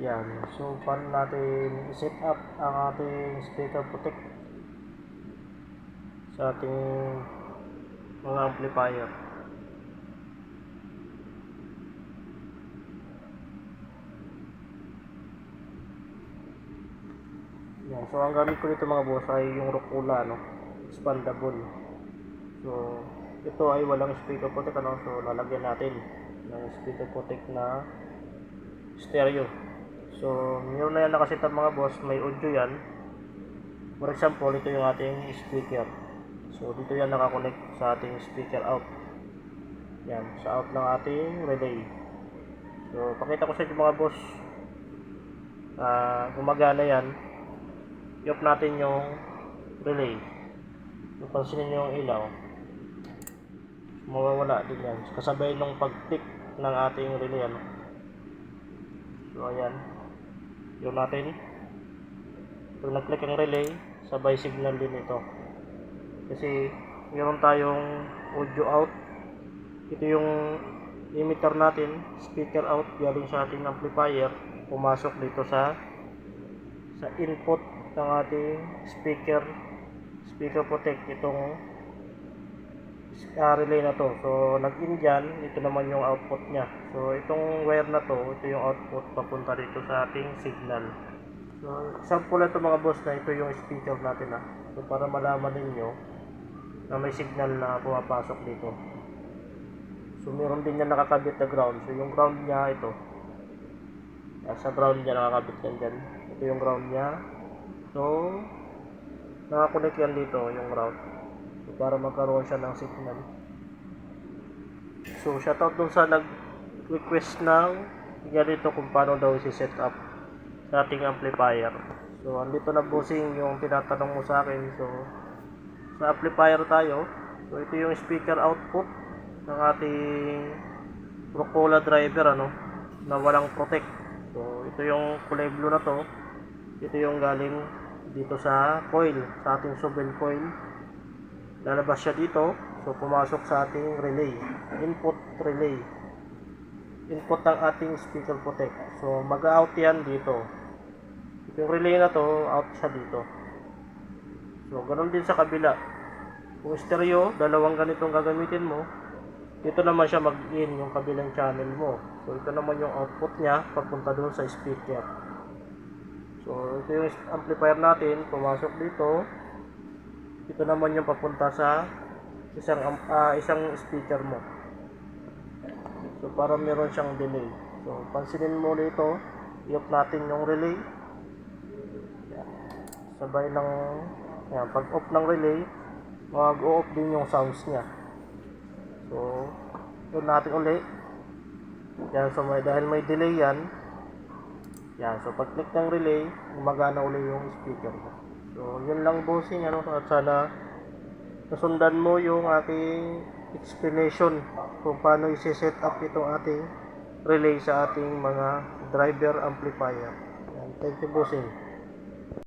Yan. So, paano natin i-set up ang ating speaker protect sa ating mga amplifier. Yan. So, ang gamit ko dito mga boss ay yung Rocula, expandable. So, ito ay walang speaker protect, so lalagyan natin ng speaker protect na stereo. So, meron na yan nakaset up mga boss, may audio yan. For example, ito yung ating speaker. So, dito yan nakakonect sa ating speaker out. Yan, sa out ng ating relay. So, pakita ko sa inyo mga boss, gumagana yan. I-off natin yung relay. Kung pansinin nyo yung ilaw, mawawala din yan kasabay nung pag-tick ng ating relay. So, ayan. Yun natin. Pag nag-click ang relay, sabay signal din ito. Kasi meron tayong audio out. Ito yung emitter natin, speaker out, galing sa ating amplifier, pumasok dito sa input ng ating speaker protect, itong relay na to. So nag-in dyan, ito naman yung output nya. So itong wire na to, ito yung output papunta dito sa ating signal. So example na ito mga boss, na ito yung speaker natin So para malaman ninyo na may signal na pumapasok dito. So meron din yan nakakabit na ground. So yung ground nya ito, sa ground nya nakakabit yan dyan. Ito yung ground nya. So nakakonect yan dito yung ground. So para magkaroon siya ng signal. So shoutout dun sa nag-request ng ganito kung paano daw i-set up sa ating amplifier. So andito na bossing yung tinatanong mo sa akin. So sa amplifier tayo. So ito yung speaker output ng ating Rocula driver na walang protect. So ito yung kulay blue na to. Ito yung galing dito sa coil, sa ating shovel coil. Lalabas siya dito. So pumasok sa ating relay, input relay, input ng ating speaker protect. So mag-out yan dito. Yung relay na to, out siya dito. So ganoon din sa kabila. Kung stereo, dalawang ganitong gagamitin mo. Dito naman siya mag-in yung kabilang channel mo. So ito naman yung output niya papunta doon sa speaker. So ito yung amplifier natin, pumasok dito. Ito naman yung papunta sa isang speaker mo. So para meron siyang delay. So pansinin mo dito, i-off natin yung relay. Sabay ng pag off ng relay, mag-off din yung sounds niya. So yun natin uli. Yan, so dahil may delay yan. Yan, so pag click ng relay, gumagana uli yung speaker mo. So yun lang bossing, at sana nasundan mo yung aking explanation kung paano i-set up itong ating relay sa ating mga driver amplifier. Yan, thank you bossing.